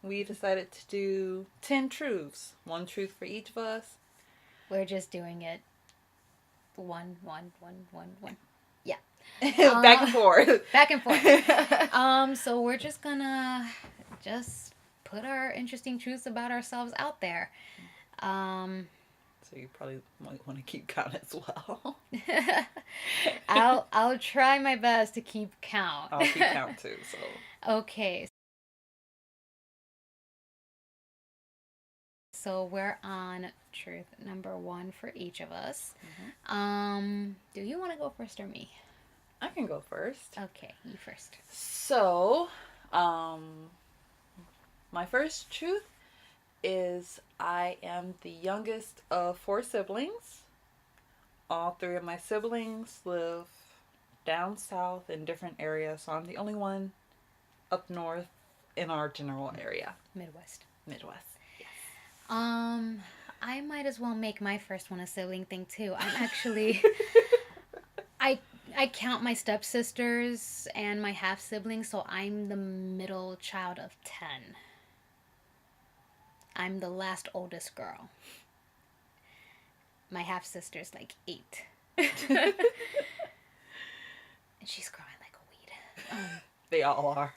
we decided to do 10 truths. One truth for each of us. We're just doing it one. Yeah. Back and forth. Back and forth. So we're just gonna just put our interesting truths about ourselves out there. Um, So you probably might want to keep count as well. I'll try my best to keep count. I'll keep count too. So Okay. So we're on truth number 1 for each of us. Do you want to go first or me? I can go first. Okay, you first. So, my first truth is I am the youngest of 4 siblings. All 3 of my siblings live down south in different areas, so I'm the only one up north in our general area. Midwest. Yes. I might as well make my first one a sibling thing too. I'm actually I I count my stepsisters and my half siblings, so I'm the middle child of 10. I'm the last oldest girl. My half sister's like 8. And she's growing like a weed. They all are.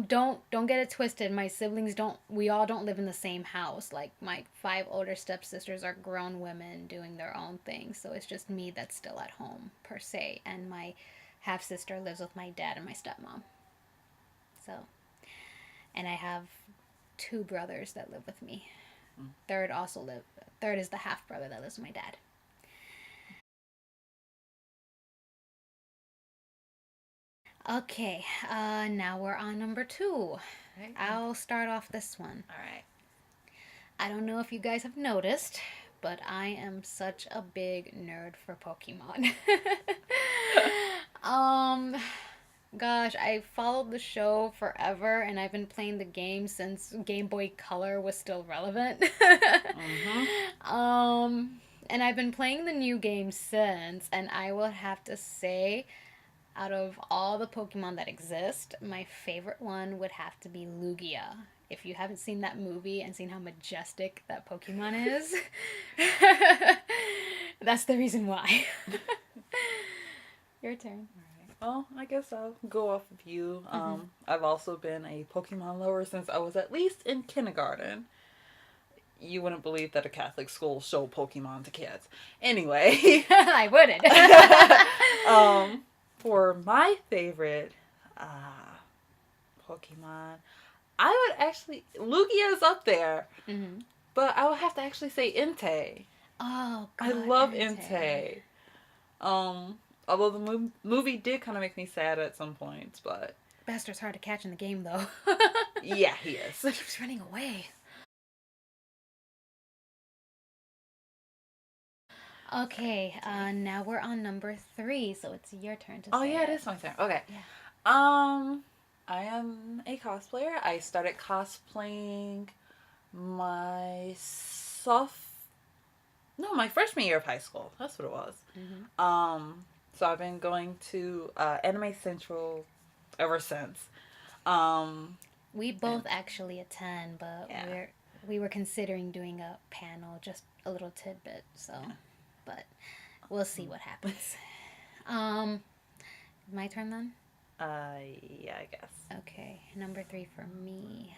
Don't get it twisted. My siblings don't. We all don't live in the same house. Like my 5 older stepsisters are grown women doing their own thing. So it's just me that's still at home per se, and my half sister lives with my dad and my stepmom. So, and I have 2 brothers that live with me. Third is the half brother that lives with my dad. Okay, now we're on number 2. Right. I'll start off this one. All right. I don't know if you guys have noticed, but I am such a big nerd for Pokemon. Gosh, I followed the show forever, and I've been playing the game since Game Boy Color was still relevant. And I've been playing the new game since, and I will have to say, out of all the Pokemon that exist, my favorite one would have to be Lugia. If you haven't seen that movie and seen how majestic that Pokemon is, that's the reason why. Your turn. Well, I guess I'll go off of you. I've also been a Pokemon lover since I was at least in kindergarten. You wouldn't believe that a Catholic school showed Pokemon to kids. Anyway. I wouldn't. For my favorite Pokemon, I would actually... Lugia is up there. Mm-hmm. But I would have to actually say Entei. Oh, God. I love Entei. Although the movie did kind of make me sad at some points, but... Bastard's hard to catch in the game, though. Yeah, he is. He keeps running away. Okay, now we're on number 3, so it's your turn to say. Oh, yeah, it is my turn. Okay. Yeah. I am a cosplayer. I started cosplaying my freshman year of high school. That's what it was. Mm-hmm. So I've been going to Anime Central ever since. We both actually attend, but Yeah. we were considering doing a panel, just a little tidbit. So, but we'll see what happens. My turn then. Yeah, I guess. Okay, number 3 for me.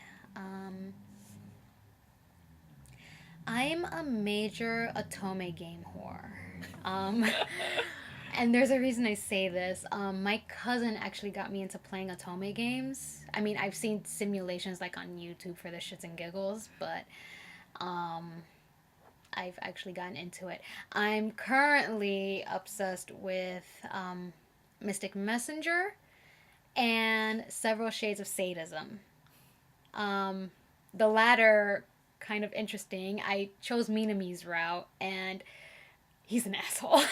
I'm a major Otome game whore. And there's a reason I say this. My cousin actually got me into playing Otome games. I mean, I've seen simulations like on YouTube for the shits and giggles, but I've actually gotten into it. I'm currently obsessed with Mystic Messenger and several shades of sadism. The latter kind of interesting. I chose Minami's route, and he's an asshole.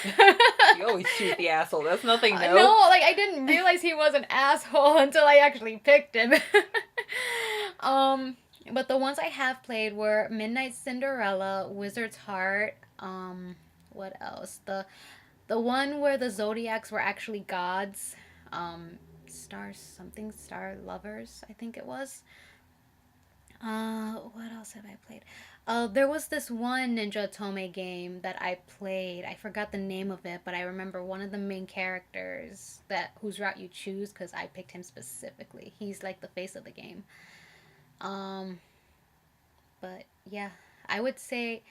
You always choose the asshole. That's nothing new. No, like I didn't realize he was an asshole until I actually picked him. But the ones I have played were Midnight Cinderella, Wizard's Heart. What else? The one where the zodiacs were actually gods. Star Lovers, I think it was. What else have I played? There was this one Ninja Otome game that I played. I forgot the name of it, but I remember one of the main characters that whose route you choose because I picked him specifically. He's like the face of the game. Um, but yeah, I would say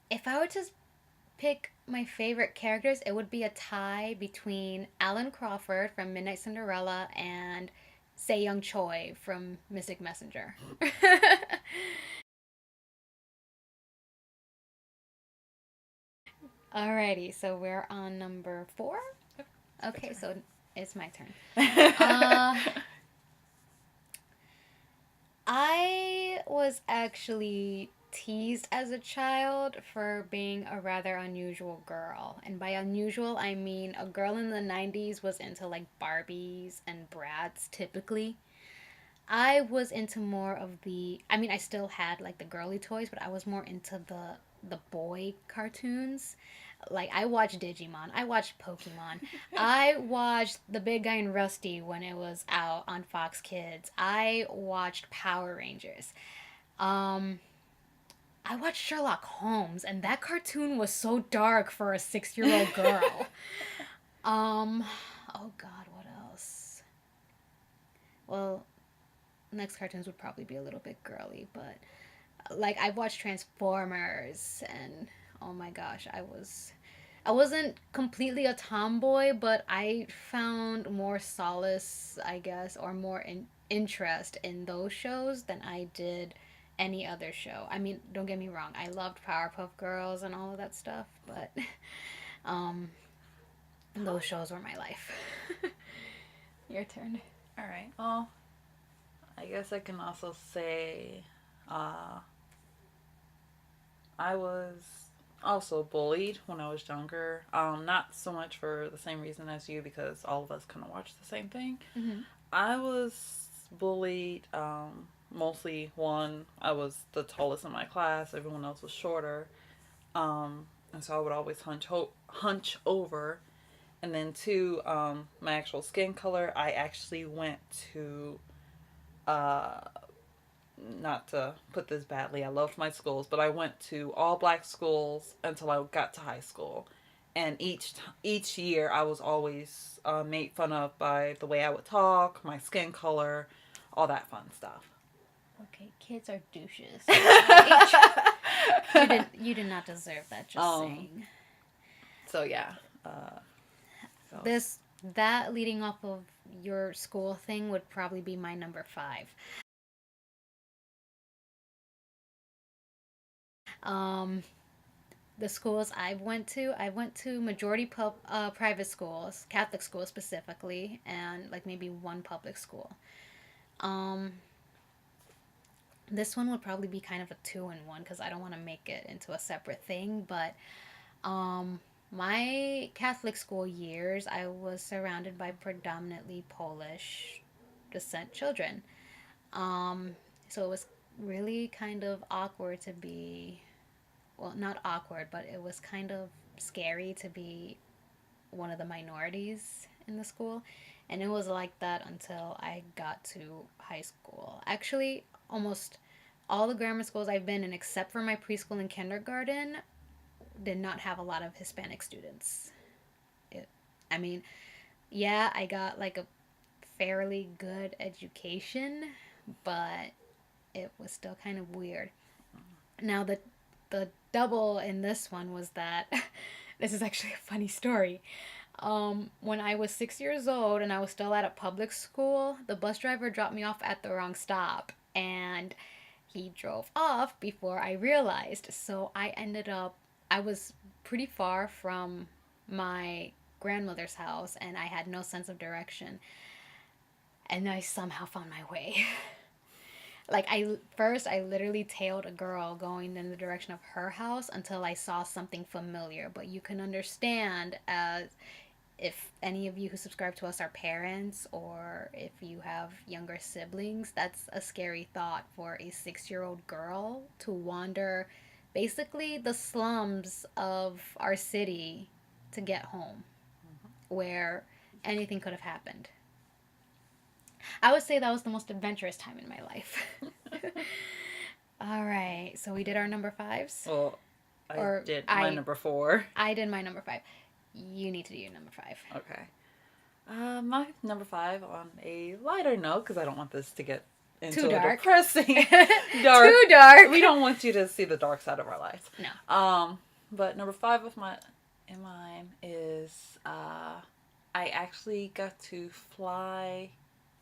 if I were to pick my favorite characters, it would be a tie between Alan Crawford from Midnight Cinderella and Se Young Choi from Mystic Messenger. Alrighty, so we're on number 4. Okay, so it's my turn. Uh, I was actually teased as a child for being a rather unusual girl. And by unusual, I mean a girl in the 90s was into like Barbies and Bratz typically. I was into more of the I mean I still had like the girly toys, but I was more into the boy cartoons. Like I watched Digimon, I watched Pokemon. I watched The Big Guy and Rusty when it was out on Fox Kids. I watched Power Rangers. Um I watched Sherlock Holmes and that cartoon was so dark for a 6-year-old girl. Um oh god, what else? Well, next cartoons would probably be a little bit girly, but like I watched Transformers and oh my gosh, I wasn't completely a tomboy, but I found more solace, I guess, or more interest in those shows than I did any other show. I mean, don't get me wrong, I loved Powerpuff Girls and all of that stuff, but um those shows were my life. Your turn. All right. Well, I guess I can also say uh, I was also bullied when I was younger. Not so much for the same reason as you because all of us kind of watched the same thing. Mm-hmm. I was bullied mostly one, I was the tallest in my class, everyone else was shorter. And so I would always hunch over. And then two, my actual skin color, I actually went to uh, not to put this badly, I loved my schools, but I went to all black schools until I got to high school. And each year, I was always made fun of by the way I would talk, my skin color, all that fun stuff. Okay, kids are douches. Like, you did not deserve that. Just saying. So yeah. Uh, so. This that leading off of your school thing would probably be my number 5. Um, the schools I went to majority private schools, Catholic schools specifically, and like maybe one public school. Um, this one would probably be kind of a 2-in-1 because I don't want to make it into a separate thing, but my Catholic school years, I was surrounded by predominantly Polish descent children. Um, so it was really kind of awkward to be, well, not awkward, but it was kind of scary to be one of the minorities in the school. And it was like that until I got to high school. Actually, almost all the grammar schools I've been in, except for my preschool and kindergarten, did not have a lot of Hispanic students. It, I mean, yeah, I got like a fairly good education, but it was still kind of weird. Now the double in this one was that this is actually a funny story. When I was 6 years old and I was still at a public school, the bus driver dropped me off at the wrong stop and he drove off before I realized. So I was pretty far from my grandmother's house and I had no sense of direction. And I somehow found my way. Like I literally tailed a girl going in the direction of her house until I saw something familiar. But you can understand as if any of you who subscribe to us are parents or if you have younger siblings, that's a scary thought for a 6-year-old girl to wander basically the slums of our city to get home where anything could have happened. I would say that was the most adventurous time in my life. so we did our number fives? Well, I Or did my number 4. I did my number 5. You need to do your number 5. Okay. My number 5 on a lighter note, because I don't want this to get into Too a dark. depressing, dark. Too dark. We don't want you to see the dark side of our lives. No. But number 5 of mine is I actually got to fly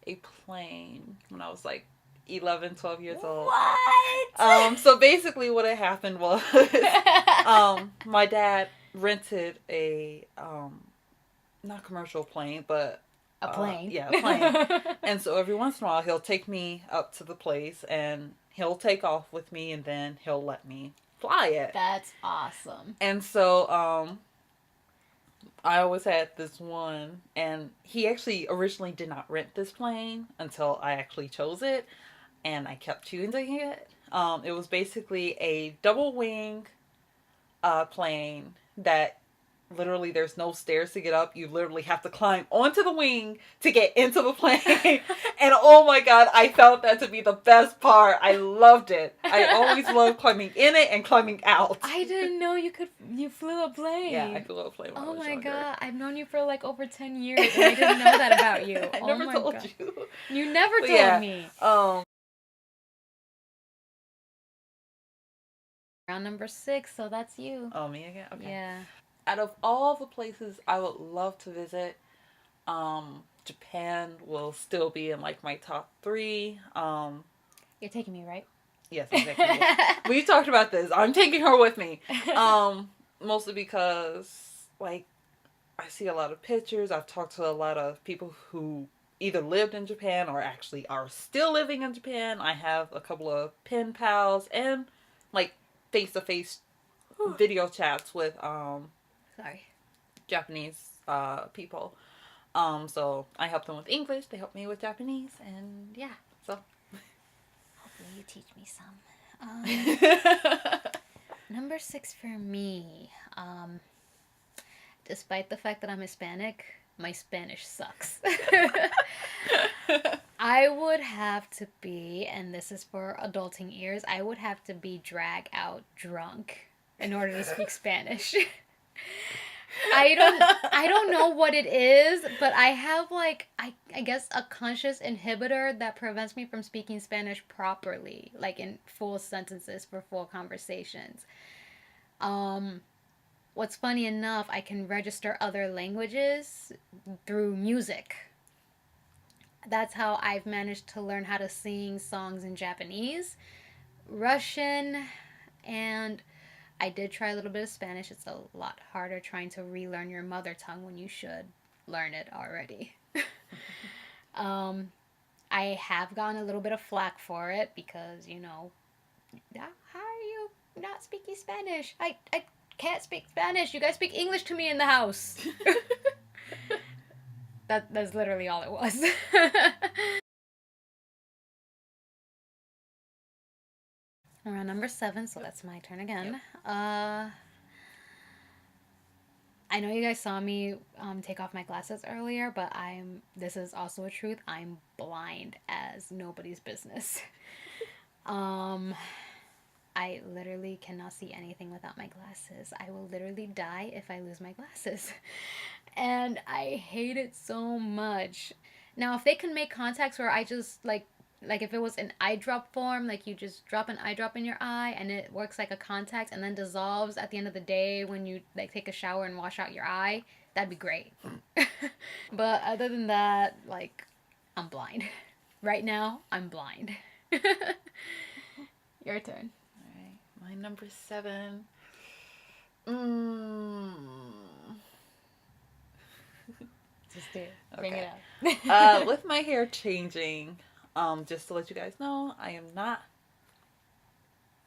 a plane when I was like 11, 12 years old. What? So basically what had happened was my dad rented a not commercial plane, but a plane. Yeah, a plane. And so every once in a while he'll take me up to the place and he'll take off with me and then he'll let me fly it. That's awesome. And so I always had this one, and he actually originally did not rent this plane until I actually chose it, and I kept choosing it. It was basically a double wing plane that literally there's no stairs to get up. You literally have to climb onto the wing to get into the plane. And oh my god, I felt that to be the best part. I loved it. I always loved climbing in it and climbing out. I didn't know you flew a plane. Yeah, I flew a plane when I was younger. God, I've known you for like over 10 years and I didn't know that about you. I never told you. You never told me. Round number 6, so that's you. Oh, me again? Okay. Yeah. Out of all the places I would love to visit, Japan will still be in like my top 3. You're taking me, right? Yes, I'm taking you. We talked about this. I'm taking her with me. Mostly because like I see a lot of pictures. I've talked to a lot of people who either lived in Japan or actually are still living in Japan. I have a couple of pen pals and like face-to-face video chats with Japanese people. So I help them with English, they help me with Japanese, and yeah, so hopefully you teach me some. Number 6 for me. Despite the fact that I'm Hispanic, my Spanish sucks. I would have to be, and this is for adulting ears, I would have to be drag out drunk in order to speak Spanish. I don't know what it is, but I have like I guess a conscious inhibitor that prevents me from speaking Spanish properly, like in full sentences for full conversations. What's funny enough, I can register other languages through music. That's how I've managed to learn how to sing songs in Japanese, Russian, and I did try a little bit of Spanish. It's a lot harder trying to relearn your mother tongue when you should learn it already. I have gotten a little bit of flack for it because, how are you not speaking Spanish? I can't speak Spanish. You guys speak English to me in the house. That's literally all it was. We're on number 7, so that's my turn again. Yep. I know you guys saw me take off my glasses earlier, but this is also a truth. I'm blind as nobody's business. I literally cannot see anything without my glasses. I will literally die if I lose my glasses. And I hate it so much. Now, if they can make contacts where I just, like if it was an eye drop form, like you just drop an eye drop in your eye and it works like a contact and then dissolves at the end of the day when you, like, take a shower and wash out your eye, that'd be great. But other than that, like, I'm blind. Right now, I'm blind. Your turn. My number 7. Just do it. Bring it up. With my hair changing, just to let you guys know, I am not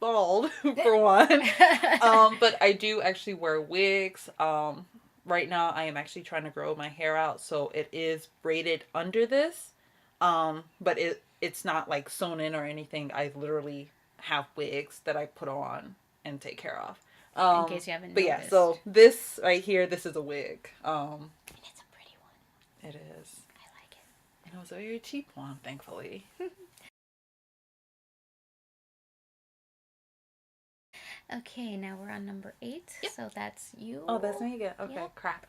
bald for one. But I do actually wear wigs. Right now I am actually trying to grow my hair out, so it is braided under this. But it's not like sewn in or anything. I literally have wigs that I put on and take care of. In case you haven't noticed. But yeah, so this right here, this is a wig. It's a pretty one. It is. I like it. And it was a very cheap one, thankfully. Okay, now we're on number 8. Yep. So that's you. Oh, that's me again. Okay, Yep. crap.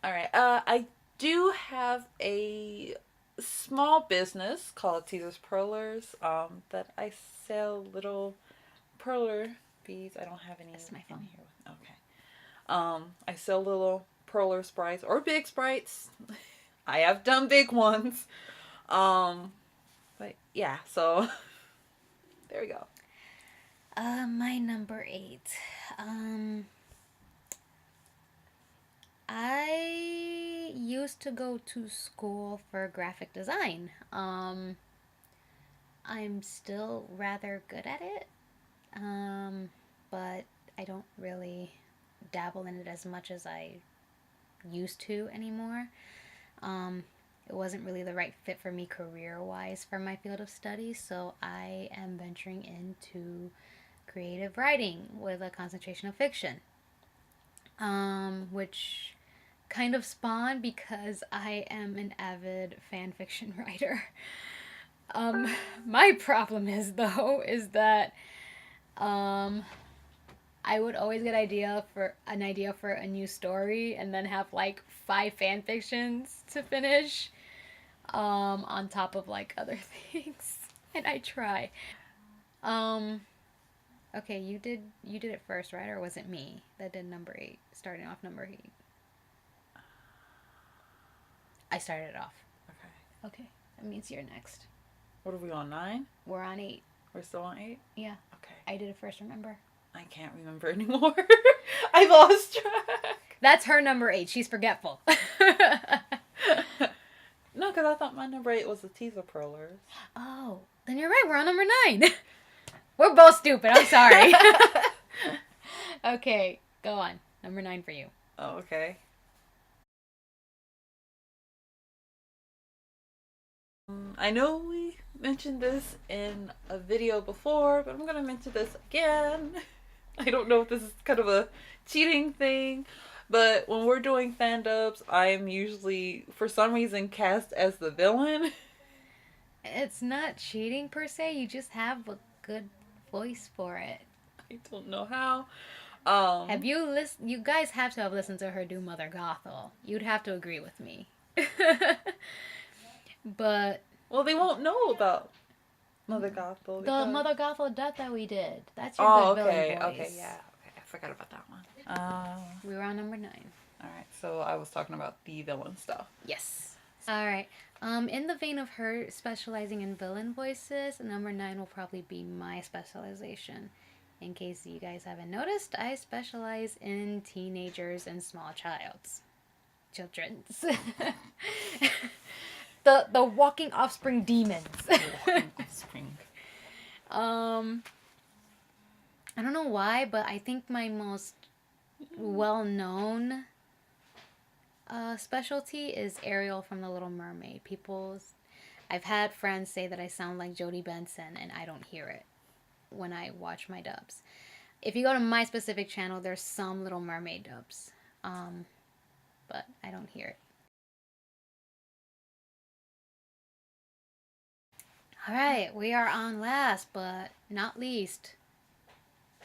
All right. I do have a small business called Teasers Pearlers. That I sell little perler beads. I don't have any That's my in phone. here. Okay. I sell little perler sprites or big sprites. I have done big ones. But yeah, so there we go. My number 8. I used to go to school for graphic design. I'm still rather good at it, but I don't really dabble in it as much as I used to anymore. Um, it wasn't really the right fit for me career wise for my field of study, so I am venturing into creative writing with a concentration of fiction, which kind of spawned because I am an avid fan fiction writer. My problem is though is that I would always get an idea for a new story and then have like 5 fan fictions to finish on top of like other things. And I try. Um okay, you did it first, right? Or was it me that did number 8, starting off number 8? I started it off. Okay. Okay. That means you're next. What are we on, 9? We're on 8. We're still on 8? Yeah. Okay. I did it first, remember? I can't remember anymore. I lost track. That's her number 8. She's forgetful. No, because I thought my number 8 was the teaser perlers. Oh, then you're right. We're on number 9. We're both stupid. I'm sorry. Okay, go on. Number 9 for you. Oh, okay. I know we mentioned this in a video before, but I'm going to mention this again. I don't know if this is kind of a cheating thing, but when we're doing fan dubs, I'm usually, for some reason, cast as the villain. It's not cheating per se. You just have a good voice for it. I don't know how. Have you listened? You guys have to have listened to her do Mother Gothel. You'd have to agree with me. But Well, they won't know about Mother Gothel. the because- Mother Gothel death that we did. That's your Oh, good okay. villain voice. Okay, yeah. Okay, I forgot about that one. We were on number 9. All right. So I was talking about the villain stuff. Yes. All right. In the vein of her specializing in villain voices, number 9 will probably be my specialization. In case you guys haven't noticed, I specialize in teenagers and small children's. the walking offspring demons. Spring. I don't know why, but I think my most well-known specialty is Ariel from The Little Mermaid. I've had friends say that I sound like Jodie Benson, and I don't hear it when I watch my dubs. If you go to my specific channel, there's some Little Mermaid dubs, but I don't hear it. All right, we are on last but not least,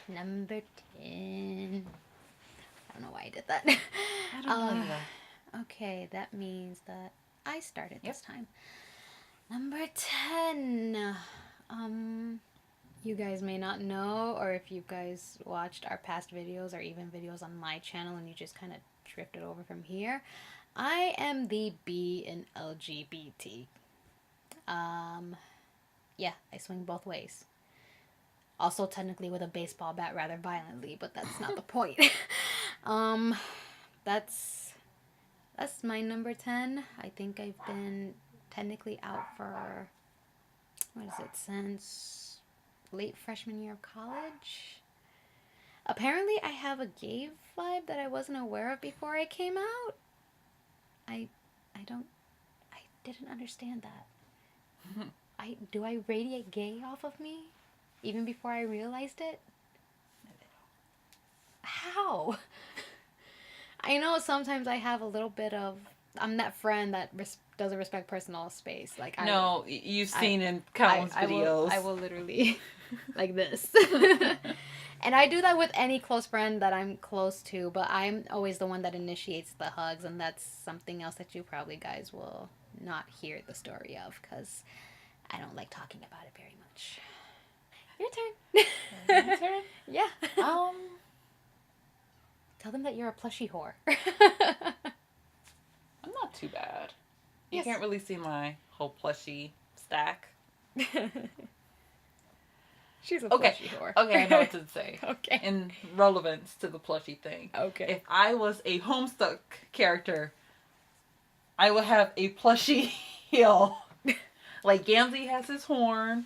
number 10. I don't know why I did that. I don't know either. Okay, that means that I started this time. Number 10. You guys may not know, or if you guys watched our past videos or even videos on my channel and you just kind of drifted over from here, I am the B in LGBT. Yeah, I swing both ways. Also technically with a baseball bat rather violently, but that's not the point. That's my number 10. I think I've been technically out for, since late freshman year of college. Apparently I have a gay vibe that I wasn't aware of before I came out. I didn't understand that. Do I radiate gay off of me even before I realized it? How? I know sometimes I have a little bit of, I'm that friend that doesn't respect personal space. Like No, you've seen in countless videos. I will literally like this. And I do that with any close friend that I'm close to, but I'm always the one that initiates the hugs, and that's something else that you probably guys will not hear the story of because I don't like talking about it very much. Your turn. My turn? Yeah. Um, Tell them that you're a plushie whore. I'm not too bad. You Yes. can't really see my whole plushie stack. She's a Okay. plushie whore. Okay, I know what to say. Okay. In relevance to the plushie thing. Okay. If I was a Homestuck character, I would have a plushie heel. Like Gamzee has his horn,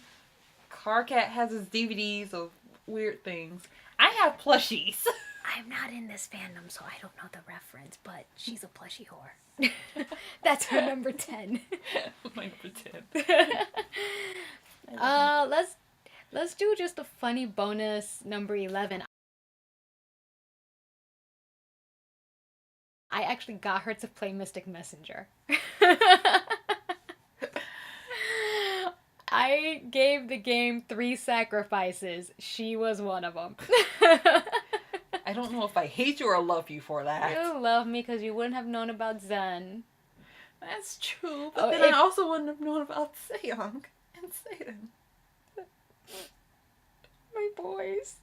Carcat has his DVDs of weird things. I have plushies. I'm not in this fandom, so I don't know the reference, but she's a plushie whore. That's her number 10. My number 10. Let's do just a funny bonus number 11. I actually got her to play Mystic Messenger. I gave the game 3 sacrifices. She was one of them. I don't know if I hate you or love you for that. You love me because you wouldn't have known about Zen. That's true, but Oh, then I also wouldn't have known about Seong and Satan. My boys.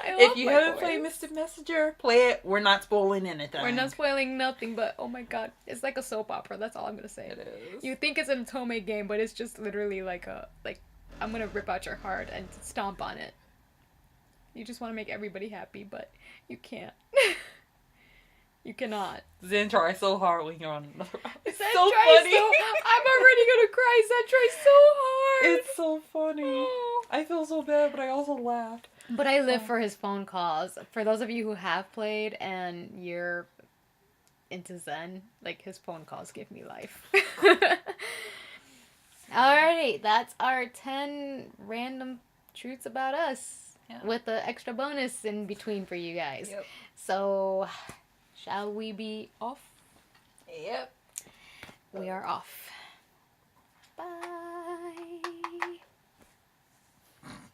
I If love you my haven't boys. played Mystic Messenger, play it. We're not spoiling anything. We're not spoiling nothing, but oh my god, it's like a soap opera. That's all I'm gonna say. It is. You think it's an Otome game, but it's just literally like I'm gonna rip out your heart and stomp on it. You just want to make everybody happy, but you can't. You cannot. Zen tries so hard when you're on another round. It's Zen so tries funny. I'm already gonna cry. Zen tries so hard. It's so funny. Oh. I feel so bad, but I also laughed. But I live for his phone calls. For those of you who have played and you're into Zen, like his phone calls give me life. Alrighty, that's our 10 random truths about us. Yeah. With the extra bonus in between for you guys. Yep. So, shall we be off? Yep. We are off. Bye.